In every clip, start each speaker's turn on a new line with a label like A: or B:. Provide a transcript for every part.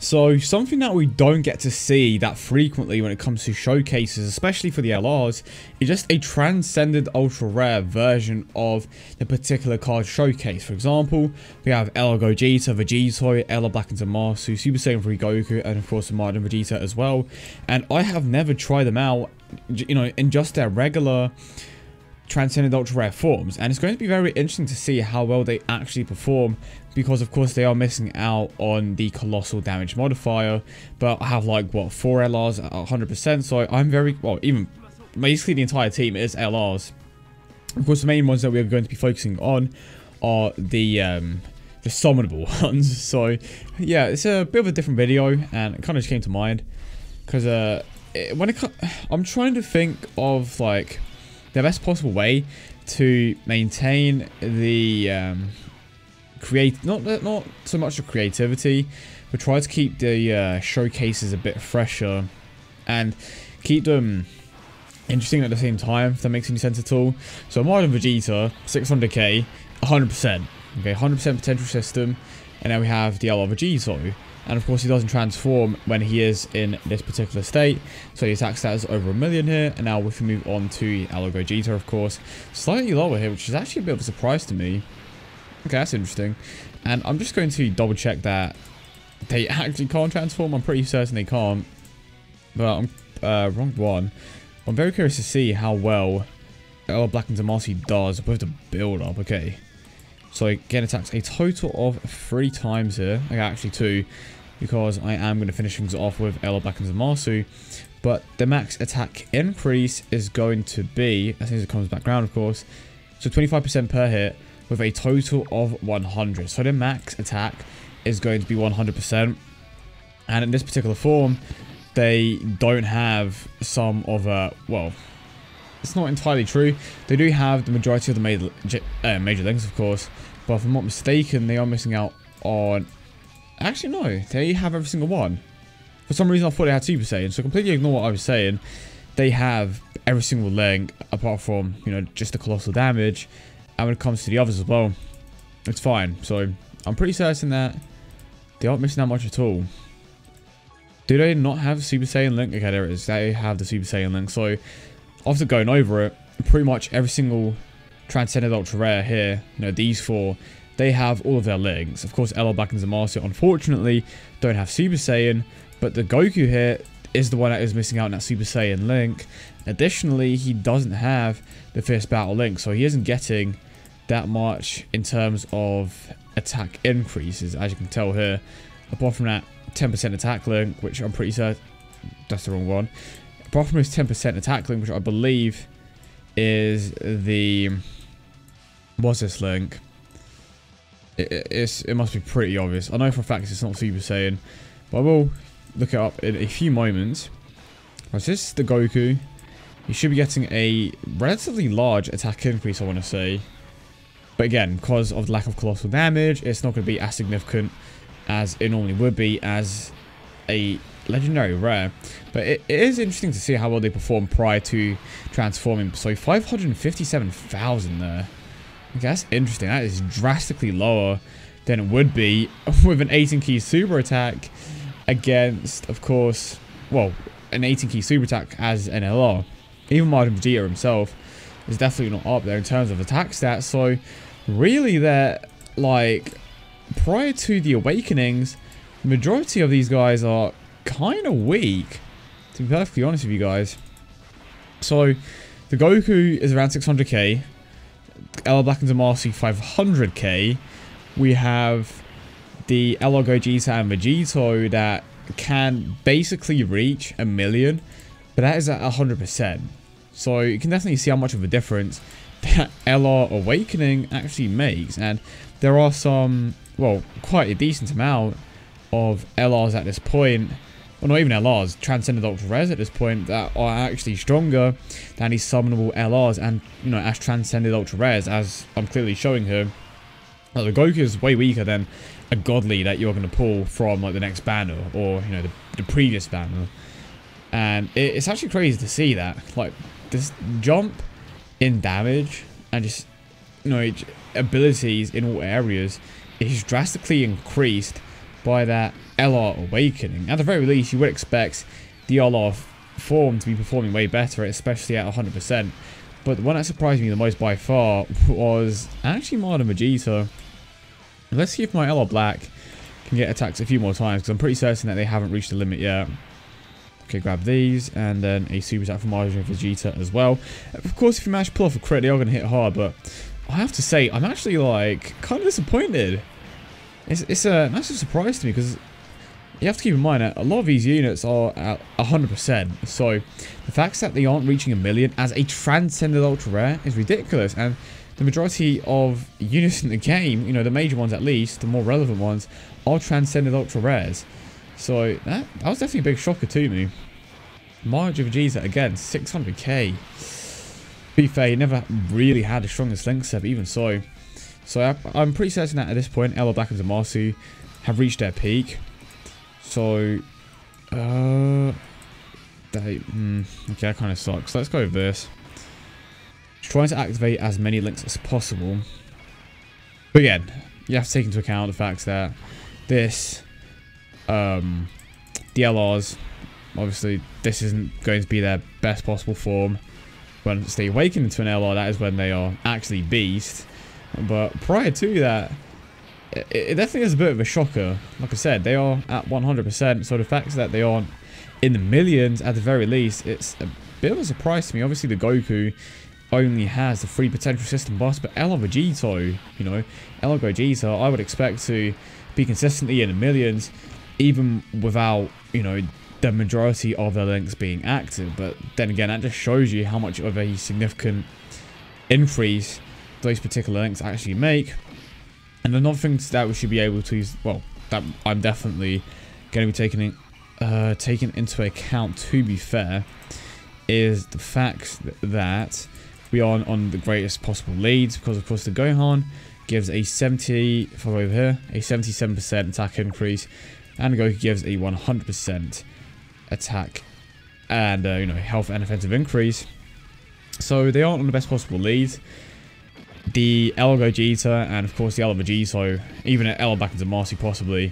A: So something that we don't get to see that frequently when it comes to showcases, especially for the LRs, is just a transcended ultra rare version of the particular card showcase. For example, we have LR Gogeta, Vegito, LR Black and Zamasu, Super Saiyan 3 Goku, and of course the Majin Vegeta as well. And I have never tried them out, you know, in just their regular transcended ultra rare forms, and it's going to be very interesting to see how well they actually perform, because of course they are missing out on the colossal damage modifier. But I have like what, 4 LRs at 100%, so I'm very, well, even basically the entire team is LRs. Of course the main ones that we're going to be focusing on are the summonable ones. So yeah, it's a bit of a different video, and it kind of just came to mind because I'm trying to think of like the best possible way to maintain the not so much the creativity, but try to keep the showcases a bit fresher and keep them interesting at the same time, if that makes any sense at all. So Majin Vegeta, 600k, 100%. Okay, 100% potential system. And then we have the LR Vegito. And of course he doesn't transform when he is in this particular state. So the attack stat is over 1 million here. And now we can move on to LR Gogeta, of course. Slightly lower here, which is actually a bit of a surprise to me. Okay, that's interesting. And I'm just going to double check that they actually can't transform. I'm pretty certain they can't. But I'm wrong one. I'm very curious to see how well LR Black and Zamasu does with the build up. Okay. So again, attacks a total of 3 times here. Okay, actually 2, because I am going to finish things off with LR Black and Zamasu. But the max attack increase is going to be, as soon as it comes back around, of course, so 25% per hit with a total of 100. So the max attack is going to be 100%. And in this particular form, they don't have some of well, it's not entirely true. They do have the majority of the major links, of course, but if I'm not mistaken, they are missing out on... Actually, no, they have every single one. For some reason, I thought they had Super Saiyan, so completely ignore what I was saying. They have every single link, apart from, you know, just the colossal damage. And when it comes to the others as well, it's fine. So I'm pretty certain that they aren't missing that much at all. Do they not have a Super Saiyan link? Okay, there it is. They have the Super Saiyan link. So after going over it, pretty much every single Transcended Ultra Rare here, you know, these 4, they have all of their links. Of course, LR Black and Zamasu, unfortunately, don't have Super Saiyan, but the Goku here is the one that is missing out on that Super Saiyan link. Additionally, he doesn't have the Fierce Battle link, so he isn't getting that much in terms of attack increases, as you can tell here. Apart from that 10% attack link, which I'm pretty certain... That's the wrong one. Apart from his 10% attack link, which I believe is the... What's this link? It must be pretty obvious. I know for a fact it's not Super Saiyan, but I will look it up in a few moments. Right, so this is the Goku. He should be getting a relatively large attack increase, I want to say. But again, because of the lack of colossal damage, it's not going to be as significant as it normally would be as a legendary rare. But it is interesting to see how well they perform prior to transforming. So 557,000 there. Okay, that's interesting. That is drastically lower than it would be with an 18 key super attack against, of course, well, an 18 key super attack as an LR. Even Majin Vegeta himself is definitely not up there in terms of attack stats. So really, they're like, prior to the Awakenings, the majority of these guys are kind of weak, to be perfectly honest with you guys. So the Goku is around 600k. LR Black and Zamasu 500k. We have the LR Gogeta and Vegito that can basically reach 1 million, but that is at 100%. So you can definitely see how much of a difference that LR Awakening actually makes. And there are some, well, quite a decent amount of LRs at this point, well, not even LRs, Transcended Ultra Rares at this point, that are actually stronger than these summonable LRs, and, you know, as Transcended Ultra Rares, as I'm clearly showing here. Like, the Goku is way weaker than a Godly that you're going to pull from, like, the next banner, or, you know, the previous banner. And it's actually crazy to see that. Like, this jump in damage, and just, you know, abilities in all areas is drastically increased by that LR Awakening. At the very least, you would expect the LR form to be performing way better, especially at 100%. But the one that surprised me the most by far was actually Majin Vegeta. Let's see if my LR Black can get attacked a few more times, because I'm pretty certain that they haven't reached the limit yet. Okay, grab these, and then a super attack from Majin Vegeta as well. Of course, if you manage to pull off a crit, they are going to hit hard, but I have to say, I'm actually, like, kind of disappointed. It's a massive surprise to me, because you have to keep in mind that a lot of these units are at 100%. So, the fact that they aren't reaching 1 million as a transcended ultra rare is ridiculous. And the majority of units in the game, you know, the major ones at least, the more relevant ones, are transcended ultra rares. So, that was definitely a big shocker to me. Majin Vegeta, again, 600k. To be fair, he never really had the strongest link set, but even so. So, I'm pretty certain that at this point, LR Black and Zamasu have reached their peak. So, okay, that kind of sucks. Let's go with this. Trying to activate as many links as possible. But again, you have to take into account the fact that this, the LRs, obviously, this isn't going to be their best possible form. When they awaken into an LR, that is when they are actually beast. But prior to that, it definitely is a bit of a shocker. Like I said, they are at 100%, so the fact that they aren't in the millions at the very least, it's a bit of a surprise to me. Obviously, the Goku only has the 3 potential system buffs, but LR Vegito, you know, LR Gogeta, I would expect to be consistently in the millions, even without, you know, the majority of their links being active. But then again, that just shows you how much of a significant increase those particular links actually make. And another thing that we should be able to use, well, that I'm definitely going to be taking into account, to be fair, is the fact that we are on the greatest possible leads, because of course the Gohan gives a 70, if I go over here, a 77% attack increase, and the Goku gives a 100% attack and you know, health and offensive increase. So they aren't on the best possible leads. The LR Gogeta and of course the LR Vegito, even at LR Black and Zamasu possibly,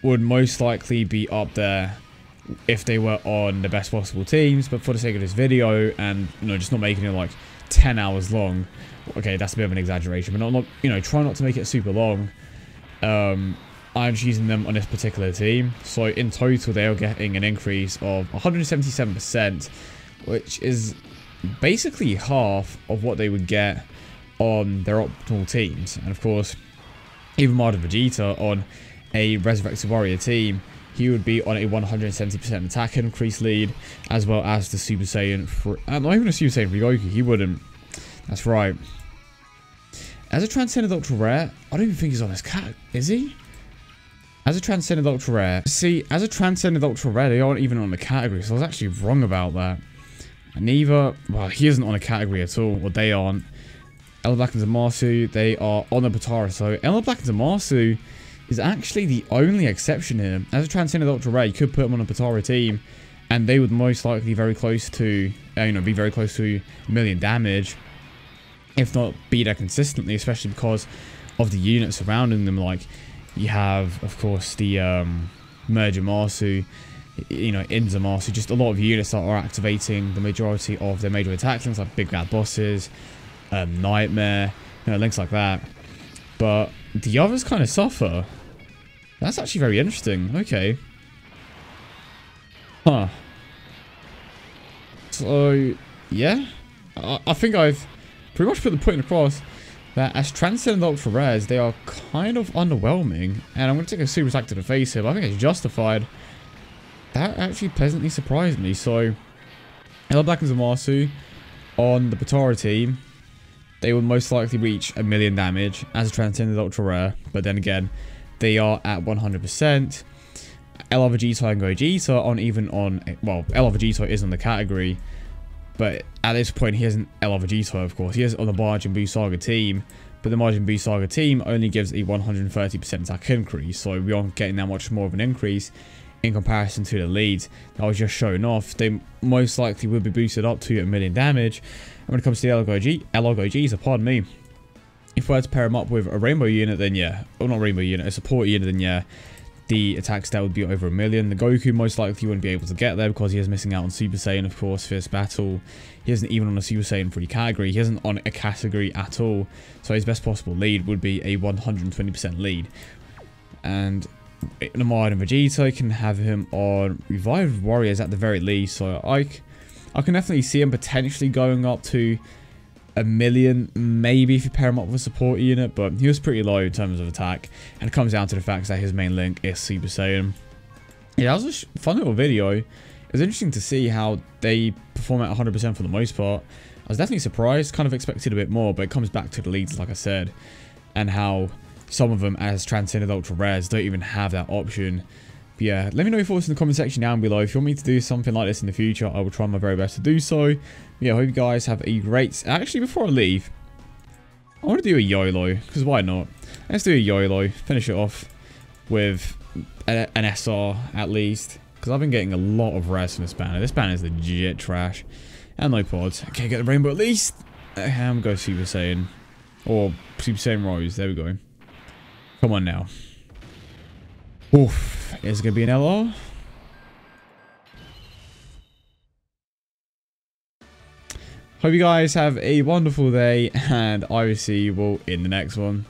A: would most likely be up there if they were on the best possible teams. But for the sake of this video, and you know, just not making it like 10 hours long, okay, that's a bit of an exaggeration, but not you know, try not to make it super long. I'm just using them on this particular team. So in total, they are getting an increase of 177%, which is basically half of what they would get on their optimal teams. And of course, even Majin Vegeta on a Resurrected Warrior team, he would be on a 170% attack increase lead, as well as the Super Saiyan for not even a Super Saiyan for Goku, he wouldn't. That's right. As a Transcended Ultra Rare, I don't even think he's on his cat, is he? As a Transcended Ultra Rare, see, as a Transcended Ultra Rare, they aren't even on the category, so I was actually wrong about that. And neither, well, he isn't on a category at all, or they aren't. LR Black and Zamasu, they are on the Potara, so LR Black and Zamasu is actually the only exception here. As a Transcended Ultra Rare, you could put them on a Potara team, and they would most likely very close to, you know, be very close to 1 million damage, if not be there consistently, especially because of the units surrounding them. Like, you have, of course, the Merger Masu, you know, in Zamasu, just a lot of units that are activating the majority of their major attack links, like Big Bad Bosses, Nightmare, you know, links like that. But the others kind of suffer. That's actually very interesting. Okay. Huh. So, yeah. I think I've pretty much put the point across that as Transcendent Ultra Rares, they are kind of underwhelming. And I'm going to take a super attack to the face here, but I think it's justified. That actually pleasantly surprised me. So, LR Black and Zamasu on the Potara team, they will most likely reach 1 million damage as a Transcendent Ultra Rare. But then again, they are at 100%. LR Vegito and Gogeta aren't even on, well, LR Vegito is on the category, but at this point he isn't LR Vegito, of course. He is on the Majin Buu Saga team, but the Majin Buu Saga team only gives a 130% attack increase, so we aren't getting that much more of an increase in comparison to the leads that I was just showing off. They most likely would be boosted up to 1 million damage. And when it comes to the LR Gogeta, pardon me, if we were to pair them up with a Rainbow unit, then yeah, or not Rainbow unit, a support unit, then yeah, the attack stat would be over 1,000,000. The Goku most likely wouldn't be able to get there because he is missing out on Super Saiyan, of course, first battle. He isn't even on a Super Saiyan 3 category. He isn't on a category at all. So his best possible lead would be a 120% lead. And Unawakened and Vegeta can have him on Revived Warriors at the very least. So I can definitely see him potentially going up to 1,000,000, maybe if you pair him up with a support unit, but he was pretty low in terms of attack, and it comes down to the fact that his main link is Super Saiyan. Yeah, that was a fun little video. It was interesting to see how they perform at 100% for the most part. I was definitely surprised, kind of expected a bit more, but it comes back to the leads, like I said, and how some of them, as Transcended Ultra Rares, don't even have that option. But yeah, let me know your thoughts in the comment section down below. If you want me to do something like this in the future, I will try my very best to do so. Yeah, I hope you guys have a great... Actually, before I leave, I want to do a YOLO, because why not? Let's do a YOLO, finish it off with an SR at least, because I've been getting a lot of rares from this banner. This banner is legit trash. And no pods. Okay, get the rainbow at least. I'm going to go Super Saiyan. Or Super Saiyan Rose, there we go. Come on now. Oof, is it going to be an LR? Hope you guys have a wonderful day, and I will see you all in the next one.